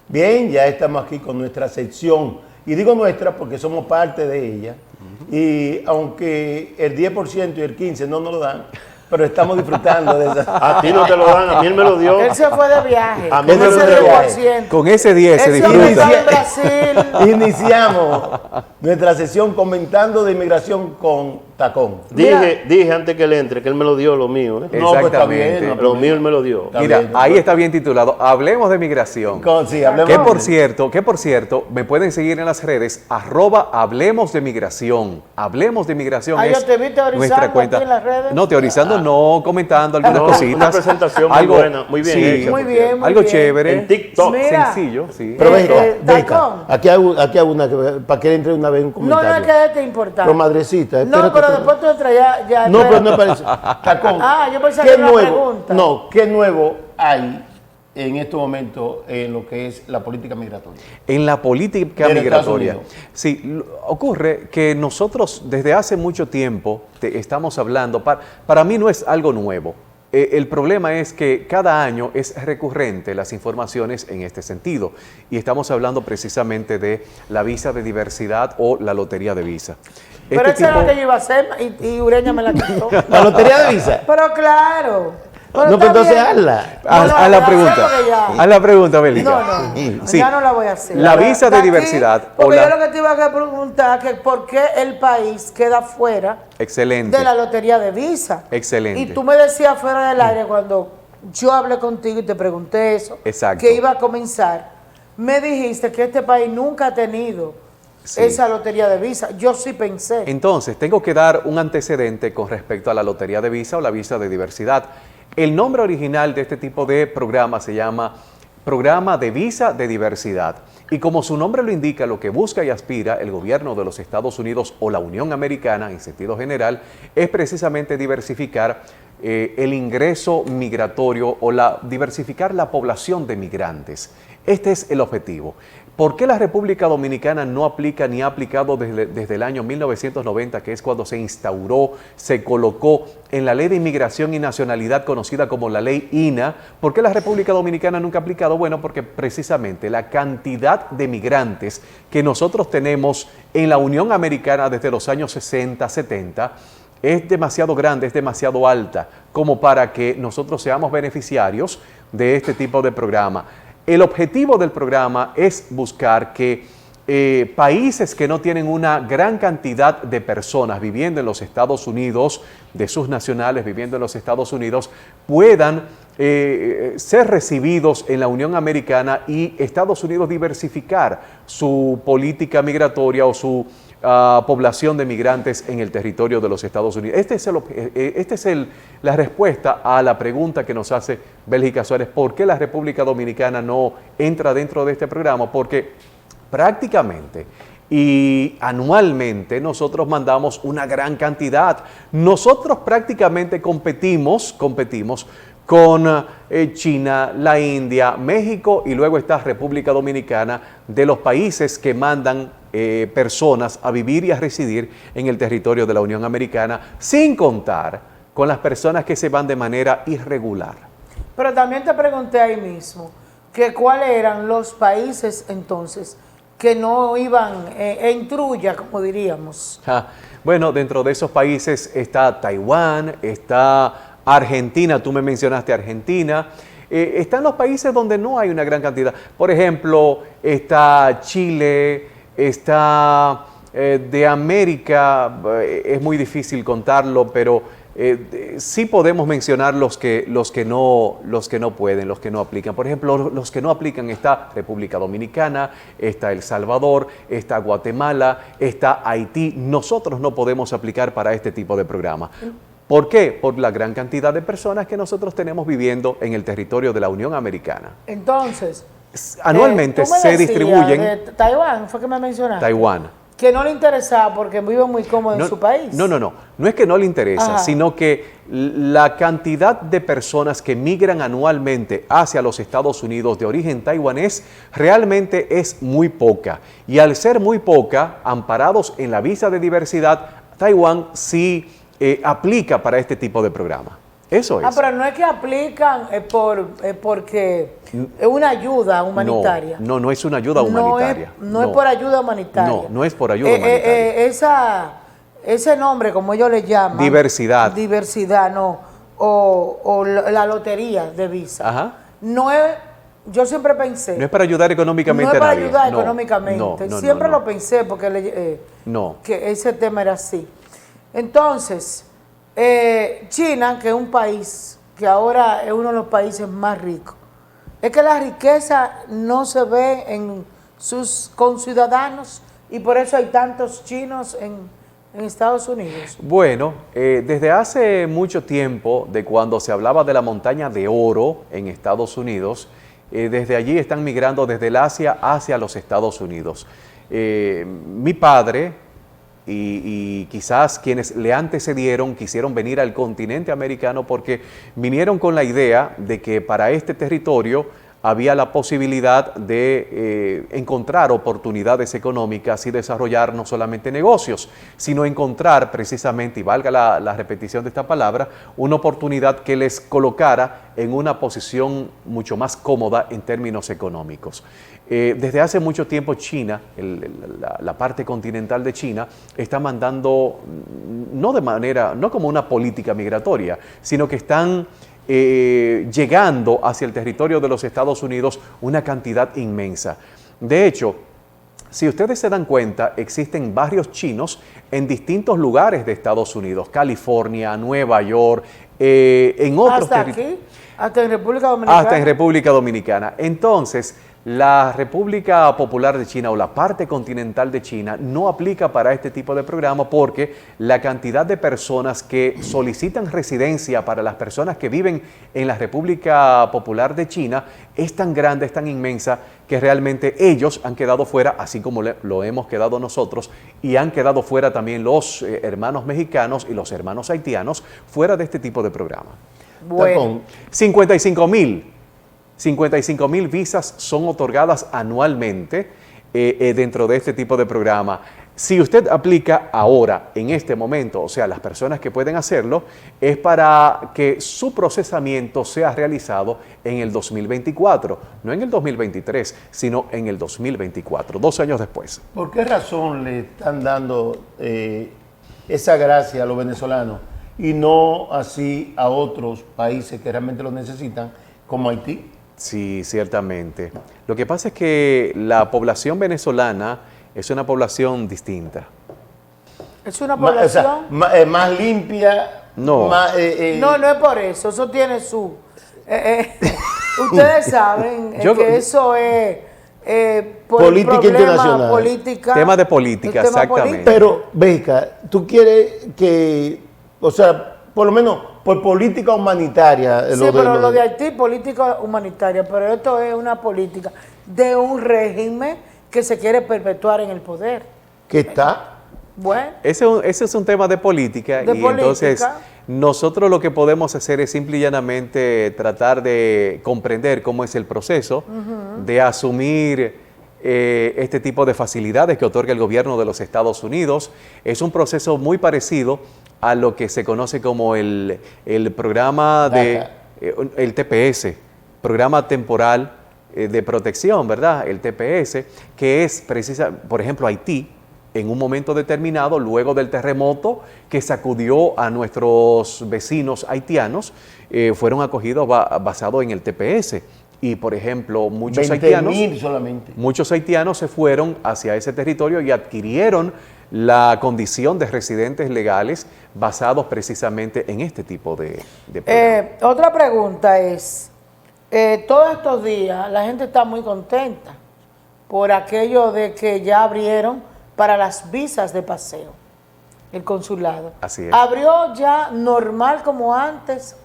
Bien, ya estamos aquí con nuestra sección. Y digo nuestra porque somos parte de ella. Y aunque el 10% y el 15% no nos lo dan, pero estamos disfrutando de esa. A ti no te lo dan, a mí él me lo dio. Él se fue de viaje. A mí Con me ese fue de viaje. 10%. Con ese 10 se Él se fue disfruta. en Brasil. Iniciamos nuestra sesión comentando de inmigración con Tacón. Dije antes que él entre que él me lo dio lo mío. ¿eh? No, pues está Exactamente. bien. No, Lo mío él me lo dio. Está Mira, bien, ahí está bien titulado, Hablemos de migración. Sí, hablemos Que de- por cierto, me pueden seguir en las redes, @Hablemos de Migración. Hablemos de Migración Yo es te vi teorizando nuestra cuenta. aquí en las redes. No, teorizando no, comentando algunas No, cositas. una presentación muy buena, muy bien hecha, Muy por bien, cierto. muy Algo bien. chévere. En TikTok. Mira. Sencillo, sí. Pero venga, Tacón. aquí hago una, para que él entre una vez un No, comentario. no es que este es importante. Pero madrecita, No, espérate, pero espérate. después tú entras ya. No, pero no parece. Tacón. Ah, yo pensaba ¿qué que era una nuevo? pregunta. No, ¿qué nuevo hay en estos momentos en lo que es la política migratoria? En la política De los Estados migratoria. Unidos. Sí, ocurre que nosotros desde hace mucho tiempo estamos hablando, para mí no es algo nuevo. El problema es que cada año es recurrente las informaciones en este sentido y estamos hablando precisamente de la visa de diversidad o la lotería de visa. Pero Este esa era tipo- la que yo iba a hacer y Ureña me la quitó. La lotería de visa. Pero claro. Pero No, está pero entonces bien. hazla. No, Haz la no, pregunta. porque ya- Haz la pregunta, Bélica. No, Sí. ya no la voy a hacer. La visa de aquí, diversidad o Porque la- yo lo que te iba a preguntar es que por qué el país queda fuera Excelente. de la lotería de visa. Excelente. Y tú me decías fuera del aire cuando yo hablé contigo y te pregunté eso, Exacto. que iba a comenzar, me dijiste que este país nunca ha tenido Sí. esa lotería de visa. Yo sí pensé. Entonces, tengo que dar un antecedente con respecto a la lotería de visa o la visa de diversidad. El nombre original de este tipo de programa se llama Programa de Visa de Diversidad. Y como su nombre lo indica, lo que busca y aspira el gobierno de los Estados Unidos o la Unión Americana en sentido general es precisamente diversificar el ingreso migratorio o diversificar la población de migrantes. Este es el objetivo. ¿Por qué la República Dominicana no aplica ni ha aplicado desde el año 1990, que es cuando se instauró, se colocó en la Ley de Inmigración y Nacionalidad conocida como la Ley INA? ¿Por qué la República Dominicana nunca ha aplicado? Bueno, porque precisamente la cantidad de migrantes que nosotros tenemos en la Unión Americana desde los años 60, 70, es demasiado grande, es demasiado alta, como para que nosotros seamos beneficiarios de este tipo de programa. El objetivo del programa es buscar que países que no tienen una gran cantidad de personas viviendo en los Estados Unidos, de sus nacionales viviendo en los Estados Unidos, puedan ser recibidos en la Unión Americana y Estados Unidos diversificar su política migratoria o su población de migrantes en el territorio de los Estados Unidos. Esta es la respuesta a la pregunta que nos hace Bélgica Suárez, ¿por qué la República Dominicana no entra dentro de este programa? Porque prácticamente y anualmente nosotros mandamos una gran cantidad. Nosotros prácticamente competimos con China, la India, México y luego está República Dominicana, de los países que mandan personas a vivir y a residir en el territorio de la Unión Americana, sin contar con las personas que se van de manera irregular. Pero también te pregunté ahí mismo que cuáles eran los países entonces que no iban en trulla, como diríamos. Bueno, dentro de esos países está Taiwán, está Argentina, tú me mencionaste Argentina. Están los países donde no hay una gran cantidad. Por ejemplo, está Chile, está de América, es muy difícil contarlo, pero sí podemos mencionar los que no pueden, los que no aplican. Por ejemplo, los que no aplican está República Dominicana, está El Salvador, está Guatemala, está Haití. Nosotros no podemos aplicar para este tipo de programa. ¿Por qué? Por la gran cantidad de personas que nosotros tenemos viviendo en el territorio de la Unión Americana. Entonces, anualmente tú me se decías distribuyen. de Taiwán, fue que me mencionaste. Taiwán. Que no le interesaba porque vive muy cómodo en su país. No es que no le interesa, Ajá. sino que la cantidad de personas que migran anualmente hacia los Estados Unidos de origen taiwanés realmente es muy poca. Y al ser muy poca, amparados en la visa de diversidad, Taiwán sí aplica para este tipo de programa. Eso es. Pero no es que aplican porque es una ayuda humanitaria. No es una ayuda humanitaria. No es por ayuda humanitaria. No es por ayuda humanitaria. Ese nombre, como ellos le llaman. Diversidad. Diversidad, no. O la lotería de visa. Ajá. No es, yo siempre pensé. No es para ayudar económicamente No es para a nadie. ayudar No, económicamente. no, Siempre no. lo pensé porque No. que ese tema era así. Entonces, China, que es un país que ahora es uno de los países más ricos, es que la riqueza no se ve en sus conciudadanos y por eso hay tantos chinos en Estados Unidos. Bueno, desde hace mucho tiempo, de cuando se hablaba de la montaña de oro en Estados Unidos, desde allí están migrando desde el Asia hacia los Estados Unidos. Mi padre y quizás quienes le antecedieron quisieron venir al continente americano porque vinieron con la idea de que para este territorio había la posibilidad de encontrar oportunidades económicas y desarrollar no solamente negocios, sino encontrar precisamente, y valga la repetición de esta palabra, una oportunidad que les colocara en una posición mucho más cómoda en términos económicos. Desde hace mucho tiempo China, la parte continental de China, está mandando, no como una política migratoria, sino que están llegando hacia el territorio de los Estados Unidos una cantidad inmensa. De hecho, si ustedes se dan cuenta, existen barrios chinos en distintos lugares de Estados Unidos, California, Nueva York, en otros ¿Hasta aquí? ¿Hasta en República Dominicana? Hasta en República Dominicana. Entonces, la República Popular de China o la parte continental de China no aplica para este tipo de programa porque la cantidad de personas que solicitan residencia para las personas que viven en la República Popular de China es tan grande, es tan inmensa, que realmente ellos han quedado fuera, así como lo hemos quedado nosotros, y han quedado fuera también los hermanos mexicanos y los hermanos haitianos fuera de este tipo de programa. Bueno. 55,000 visas son otorgadas anualmente dentro de este tipo de programa. Si usted aplica ahora, en este momento, o sea, las personas que pueden hacerlo, es para que su procesamiento sea realizado en el 2024, no en el 2023, sino en el 2024, 2 años después. ¿Por qué razón le están dando esa gracia a los venezolanos y no así a otros países que realmente lo necesitan, como Haití? Sí, ciertamente. Lo que pasa es que la población venezolana es una población distinta. Es una población... Más limpia. No. No es por eso. Eso tiene su... ustedes saben que eso es... por política internacional. Tema de política, exactamente. Pero, Beca, tú quieres que... O sea, por lo menos por política humanitaria. Sí, pero lo de Haití, política humanitaria, pero esto es una política de un régimen que se quiere perpetuar en el poder. ¿Qué está? Bueno. Ese es un tema de política. Entonces nosotros lo que podemos hacer es simple y llanamente tratar de comprender cómo es el proceso, de asumir este tipo de facilidades que otorga el gobierno de los Estados Unidos. Es un proceso muy parecido a lo que se conoce como el programa el TPS, Programa Temporal de Protección, ¿verdad? El TPS, que es por ejemplo, Haití, en un momento determinado, luego del terremoto que sacudió a nuestros vecinos haitianos, fueron acogidos basado en el TPS. Y, por ejemplo, muchos haitianos se fueron hacia ese territorio y adquirieron la condición de residentes legales basados precisamente en este tipo de programa. Otra pregunta es, todos estos días la gente está muy contenta por aquello de que ya abrieron para las visas de paseo, el consulado. Así es. ¿Abrió ya normal como antes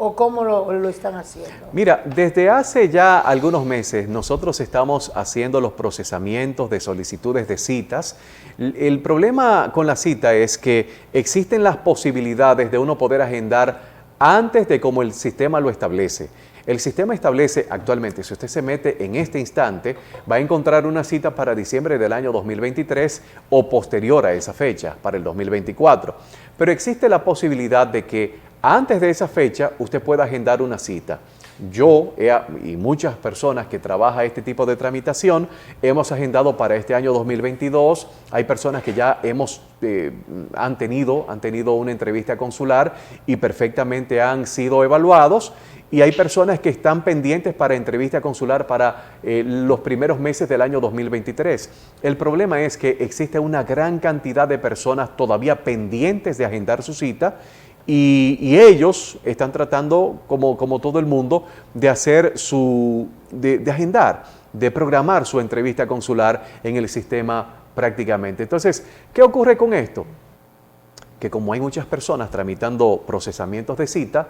o cómo lo están haciendo? Mira, desde hace ya algunos meses nosotros estamos haciendo los procesamientos de solicitudes de citas. El problema con la cita es que existen las posibilidades de uno poder agendar antes de como el sistema lo establece. El sistema establece actualmente, si usted se mete en este instante, va a encontrar una cita para diciembre del año 2023 o posterior a esa fecha, para el 2024. Pero existe la posibilidad de que antes de esa fecha usted puede agendar una cita. Yo y muchas personas que trabajan este tipo de tramitación hemos agendado para este año 2022. Hay personas que ya han tenido una entrevista consular y perfectamente han sido evaluados. Y hay personas que están pendientes para entrevista consular para los primeros meses del año 2023. El problema es que existe una gran cantidad de personas todavía pendientes de agendar su cita y ellos están tratando, como todo el mundo, de agendar, de programar su entrevista consular en el sistema prácticamente. Entonces, ¿qué ocurre con esto? Que como hay muchas personas tramitando procesamientos de cita,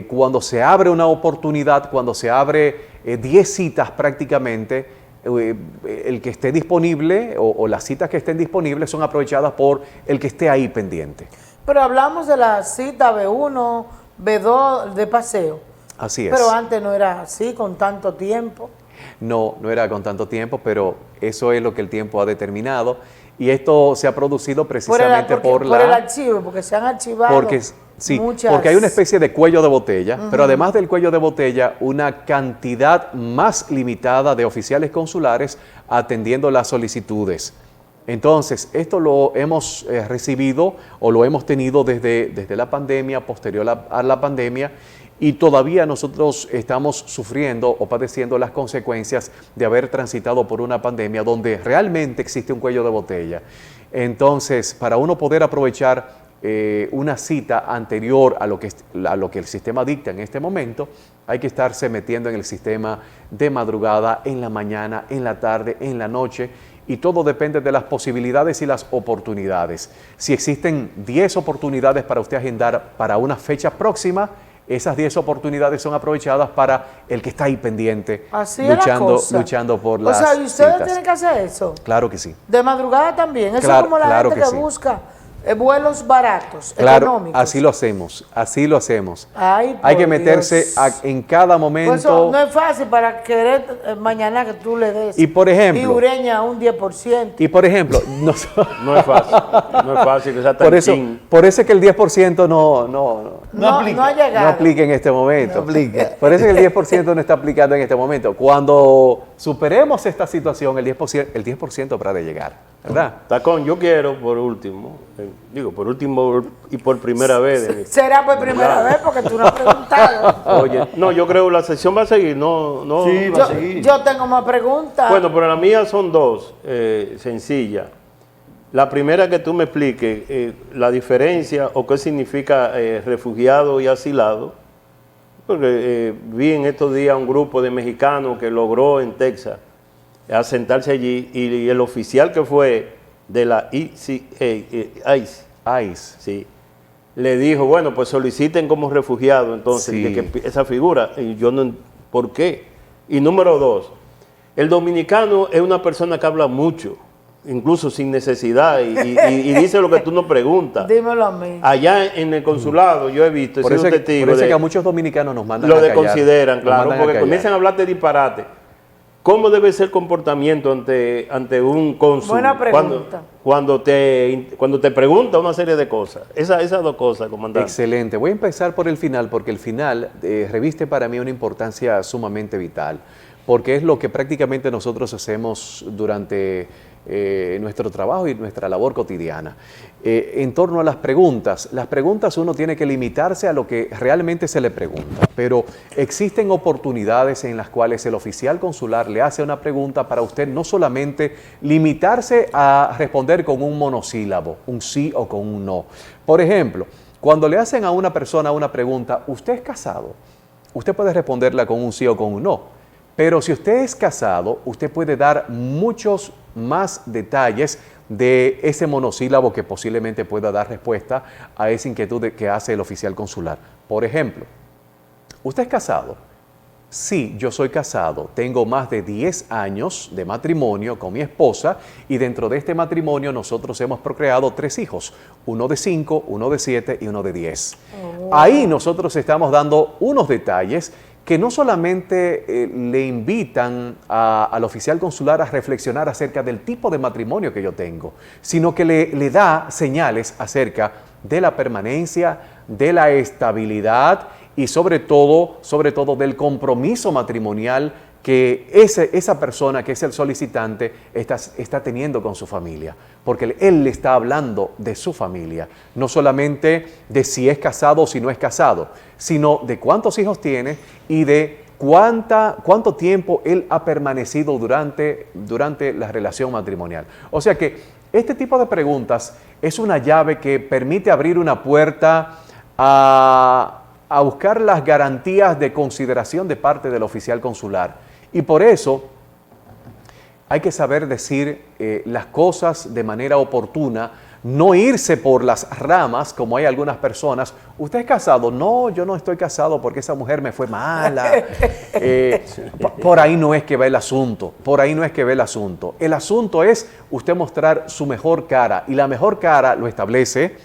cuando se abre una oportunidad, cuando se abre 10 citas prácticamente, el que esté disponible o las citas que estén disponibles son aprovechadas por el que esté ahí pendiente. Pero hablamos de la cita B1, B2 de paseo. Así es. Pero antes no era así, con tanto tiempo. No era con tanto tiempo, pero eso es lo que el tiempo ha determinado. Y esto se ha producido precisamente por el archivo, porque se han archivado muchas... Porque hay una especie de cuello de botella, pero además del cuello de botella, una cantidad más limitada de oficiales consulares atendiendo las solicitudes. Entonces, esto lo hemos recibido o lo hemos tenido desde la pandemia, posterior a la pandemia, y todavía nosotros estamos sufriendo o padeciendo las consecuencias de haber transitado por una pandemia donde realmente existe un cuello de botella. Entonces, para uno poder aprovechar una cita anterior a lo que el sistema dicta en este momento, hay que estarse metiendo en el sistema de madrugada, en la mañana, en la tarde, en la noche, y todo depende de las posibilidades y las oportunidades. Si existen 10 oportunidades para usted agendar para una fecha próxima, esas 10 oportunidades son aprovechadas para el que está ahí pendiente, luchando por las citas. O sea, ¿y ustedes tienen que hacer eso? Claro que sí. ¿De madrugada también? Eso Claro, es como la claro gente que que sí. busca vuelos baratos, Claro, económicos. así lo hacemos. Ay, Hay que por meterse Dios. en cada momento. Pues eso no es fácil para querer mañana que tú le des. Y por ejemplo. Y Ureña un 10%. Y por ejemplo, No es fácil que sea tan chin. por eso es que el 10% no No ha llegado. no aplica en este momento. No aplica. Por eso es que el 10% no está aplicando en este momento. Cuando superemos esta situación, el 10% habrá de llegar, ¿verdad? Tacón, yo quiero, por último y por primera vez. Será por primera vez porque tú no has preguntado. Oye, no, yo creo que la sesión va a seguir, no. Sí, va a seguir. Yo tengo más preguntas. Bueno, pero las mías son dos, sencillas. La primera, que tú me expliques la diferencia o qué significa refugiado y asilado, porque vi en estos días un grupo de mexicanos que logró en Texas asentarse allí y el oficial que fue de la ICE, sí, le dijo, bueno, pues soliciten como refugiado entonces Sí. de que esa figura, y yo no, ¿por qué? Y número dos, el dominicano es una persona que habla mucho, incluso sin necesidad, y dice lo que tú no preguntas. Dímelo a mí. Allá en el consulado yo he visto, he Por sido eso, testigo por eso es de que a muchos dominicanos nos mandan lo a callar. desconsideran, Nos claro, mandan a porque callar. comienzan a hablar de disparate. ¿Cómo debe ser el comportamiento ante un cónsul? Buena pregunta. Cuando te pregunta una serie de cosas. Esas dos cosas, comandante. Excelente. Voy a empezar por el final, porque el final reviste para mí una importancia sumamente vital, porque es lo que prácticamente nosotros hacemos durante nuestro trabajo y nuestra labor cotidiana. En torno a las preguntas uno tiene que limitarse a lo que realmente se le pregunta, pero existen oportunidades en las cuales el oficial consular le hace una pregunta para usted no solamente limitarse a responder con un monosílabo, un sí o con un no. Por ejemplo, cuando le hacen a una persona una pregunta, ¿usted es casado? Usted puede responderla con un sí o con un no. Pero si usted es casado, usted puede dar muchos más detalles de ese monosílabo que posiblemente pueda dar respuesta a esa inquietud que hace el oficial consular. Por ejemplo, ¿usted es casado? Sí, yo soy casado. Tengo más de 10 años de matrimonio con mi esposa y dentro de este matrimonio nosotros hemos procreado 3 hijos. Uno de 5, uno de 7 y uno de 10. Ahí nosotros estamos dando unos detalles que no solamente le invitan al oficial consular a reflexionar acerca del tipo de matrimonio que yo tengo, sino que le da señales acerca de la permanencia, de la estabilidad y sobre todo del compromiso matrimonial que esa persona que es el solicitante está teniendo con su familia, porque él le está hablando de su familia, no solamente de si es casado o si no es casado, sino de cuántos hijos tiene y de cuánto tiempo él ha permanecido durante la relación matrimonial. O sea que este tipo de preguntas es una llave que permite abrir una puerta a buscar las garantías de consideración de parte del oficial consular. Y por eso hay que saber decir las cosas de manera oportuna, no irse por las ramas como hay algunas personas. ¿Usted es casado? No, yo no estoy casado porque esa mujer me fue mala. Por ahí no es que va el asunto, por ahí no es que va el asunto. El asunto es usted mostrar su mejor cara y la mejor cara lo establece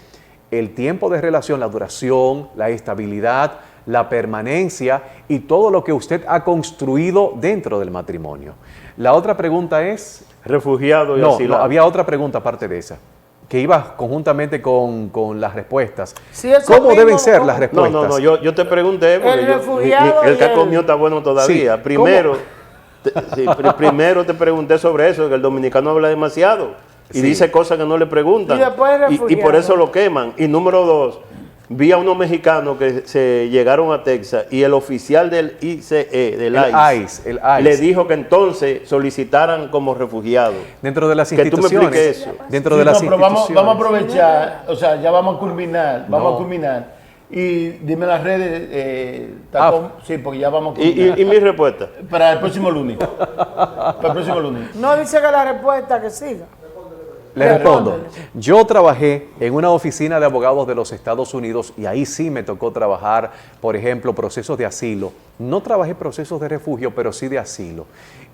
el tiempo de relación, la duración, la estabilidad, la permanencia y todo lo que usted ha construido dentro del matrimonio. La otra pregunta es... Refugiado y asilado. No, había otra pregunta aparte de esa, que iba conjuntamente con las respuestas. Sí, eso ¿Cómo mismo, deben ser ¿cómo? las respuestas? No, yo te pregunté, porque El refugiado el y caco el- mío está bueno todavía. Sí, Primero, primero te pregunté sobre eso, que el dominicano habla demasiado y Sí. dice cosas que no le preguntan. Y después el y por refugiado. eso lo queman. Y número dos, vi a unos mexicanos que se llegaron a Texas y el oficial del ICE, del El ICE, ICE. le dijo que entonces solicitaran como refugiados. Dentro de las Que tú me instituciones. expliques eso. Dentro Sí, de las no, pero vamos a instituciones. aprovechar, o sea, ya vamos a culminar, No. Y dime las redes, Tacón, sí, porque ya vamos a Y culminar. mi respuesta. Para el próximo lunes. Para el próximo lunes. No dice que la respuesta que siga. Le respondo. Respóndele. Yo trabajé en una oficina de abogados de los Estados Unidos y ahí sí me tocó trabajar, por ejemplo, procesos de asilo. No trabajé procesos de refugio, pero sí de asilo.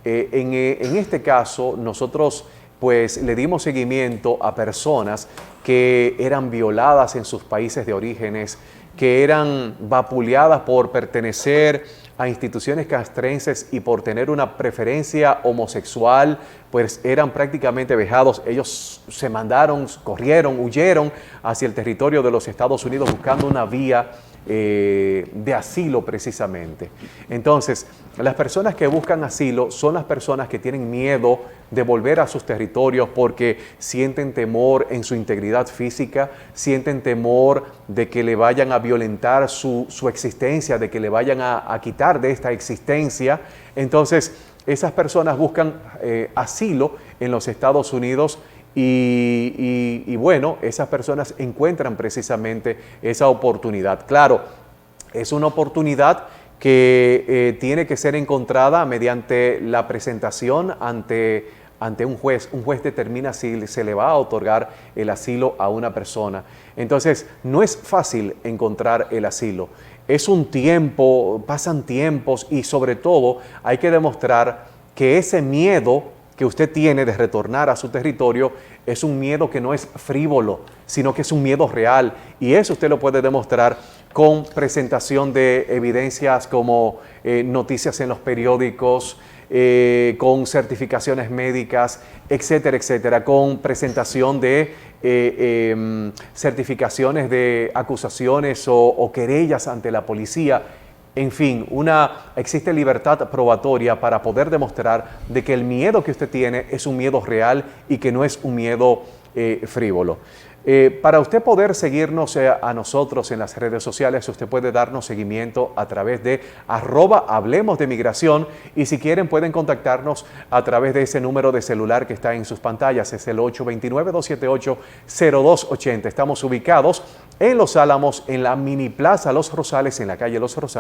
En este caso, nosotros pues le dimos seguimiento a personas que eran violadas en sus países de orígenes, que eran vapuleadas por pertenecer a instituciones castrenses y por tener una preferencia homosexual, pues eran prácticamente vejados. Ellos se mandaron, corrieron, huyeron hacia el territorio de los Estados Unidos buscando una vía de asilo precisamente. Entonces, las personas que buscan asilo son las personas que tienen miedo de volver a sus territorios porque sienten temor en su integridad física, sienten temor de que le vayan a violentar su existencia, de que le vayan a quitar de esta existencia. Entonces, esas personas buscan asilo en los Estados Unidos y bueno, esas personas encuentran precisamente esa oportunidad. Claro, es una oportunidad que tiene que ser encontrada mediante la presentación ante un juez. Un juez determina si se le va a otorgar el asilo a una persona. Entonces, no es fácil encontrar el asilo. Es un tiempo, pasan tiempos y sobre todo hay que demostrar que ese miedo que usted tiene de retornar a su territorio es un miedo que no es frívolo, sino que es un miedo real. Y eso usted lo puede demostrar con presentación de evidencias como noticias en los periódicos, con certificaciones médicas, etcétera, etcétera, con presentación de certificaciones de acusaciones o querellas ante la policía. En fin, existe libertad probatoria para poder demostrar de que el miedo que usted tiene es un miedo real y que no es un miedo frívolo. Para usted poder seguirnos a nosotros en las redes sociales, usted puede darnos seguimiento a través de @Hablemos de Migración y si quieren pueden contactarnos a través de ese número de celular que está en sus pantallas, es el 829-278-0280. Estamos ubicados en Los Álamos, en la Mini Plaza Los Rosales, en la calle Los Rosales.